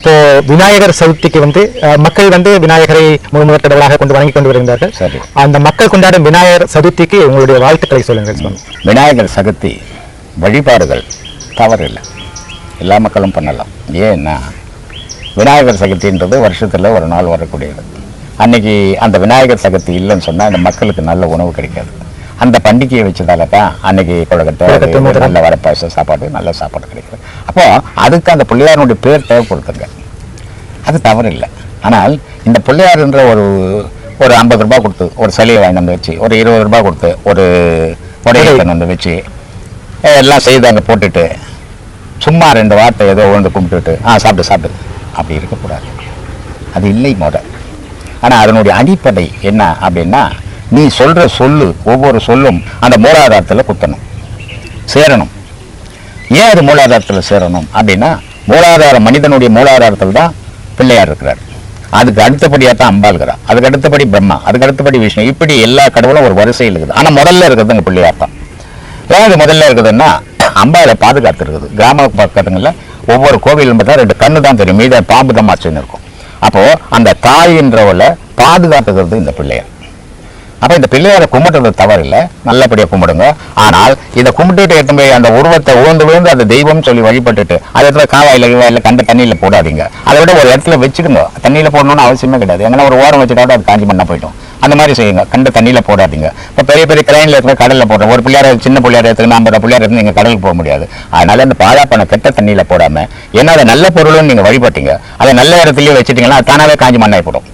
இப்போ விநாயகர் சதுர்த்திக்கு மக்கள் விநாயகரை முழுமுதற் கடவுளாக கொண்டு வணங்கி கொண்டு வருகிறார்கள். சரி, அந்த மக்கள் கொண்டாடும் விநாயகர் சதுர்த்திக்கு உங்களுடைய வாழ்த்துக்களை சொல்லுங்கள். விநாயகர் சதுர்த்தி வழிபாடுகள் தவறில்லை, எல்லா மக்களும் பண்ணலாம். ஏன்னா விநாயகர் சதுர்த்தின்றது வருஷத்தில் ஒரு நாள் வரக்கூடியது. அன்னைக்கு அந்த விநாயகர் சதுர்த்தி இல்லைன்னு சொன்னால் அந்த மக்களுக்கு நல்ல உணவு கிடைக்காது. அந்த பண்டிகையை வச்சதால தான் அன்னைக்கு கொழுக்கட்டை, நல்ல வரப்பாச சாப்பாடு, நல்ல சாப்பாடு கிடைக்குது. அப்போ அதுக்கு அந்த பிள்ளையாருடைய பேர் தேவைப்படுத்துங்க, அது தவறு இல்லை. ஆனால் இந்த பிள்ளையாருன்ற ஒரு 50 ரூபாய் கொடுத்து ஒரு சிலையை வாங்கி வந்து வச்சு, ஒரு 20 ரூபாய் கொடுத்து ஒரு உடையை வந்து வச்சு எல்லாம் செய்து அங்கே போட்டுட்டு சும்மா 2 வார்த்தை ஏதோ உழுந்து கும்பிட்டுட்டு சாப்பிட்டு அப்படி இருக்கக்கூடாது. அது இல்லை முறை. ஆனால் அதனுடைய அடிப்படை என்ன அப்படின்னா, நீ சொல்கிற ஒவ்வொரு சொல்லும் அந்த மூலாதாரத்தில் குத்தணும், சேரணும். ஏன் அது மூலாதாரத்தில் சேரணும் அப்படின்னா, மனிதனுடைய மூலாதாரத்தில் தான் பிள்ளையார் இருக்கிறார். அதுக்கு அடுத்தபடியாக தான் அம்பாள் இருக்கிறார், அதுக்கு அடுத்தபடி பிரம்மா, அதுக்கு அடுத்தபடி விஷ்ணு, இப்படி எல்லா கடவுளும் ஒரு வரிசையில் இருக்குது. ஆனால் முதல்ல இருக்கிறது அங்கே பிள்ளையார் தான். ஏன் அது முதல்ல இருக்குதுன்னா, அம்பாவை பாதுகாத்து இருக்குது. கிராம பக்கத்துங்களில் ஒவ்வொரு கோவிலும் பார்த்தா 2 கண்ணு தான் தெரியும், மீத பாம்பு தான் மாச்சுன்னு இருக்கும். அப்போது அந்த தாயின்றவளை பாதுகாத்துக்கிறது இந்த பிள்ளையார். அப்போ இந்த பிள்ளையாரை கும்பிட்டுறது தவறில்லை, நல்லபடியாக கும்பிடுங்க. ஆனால் இதை கும்பிட்டுட்டு எடுத்து போய் அந்த உருவத்தை விழுந்து அந்த தெய்வம் சொல்லி வழிபட்டுட்டு அது இடத்துல காவாயில் கண்ட தண்ணியில் போடாதீங்க. அதை விட ஒரு இடத்துல வச்சுடுங்க. தண்ணியில் போடணும்னு அவசியமே கிடையாது. எங்கன்னா ஒரு ஓரம் வச்சுட்டாலும் அது காஞ்சி மண்ணா போயிடும். அந்த மாதிரி செய்யுங்க, கண்ட தண்ணியில் போடாதீங்க. இப்போ பெரிய பெரிய கிரைனில் இருக்கிற கடலில் போடுறோம். ஒரு பிள்ளையார, சின்ன பிள்ளையார எடுத்துக்கணும், 50 பிள்ளையார எடுத்து நீங்கள் கடலுக்கு போக முடியாது. அதனால அந்த பாழாப்பான கெட்ட தண்ணியில் போடாமல், ஏன்னா அதை நல்ல பொருள்னு நீங்கள் வழிபட்டீங்க, அதை நல்ல இடத்துலயே வச்சுட்டீங்கன்னா அது தானாகவே காஞ்சி மண்ணாய் போடும்.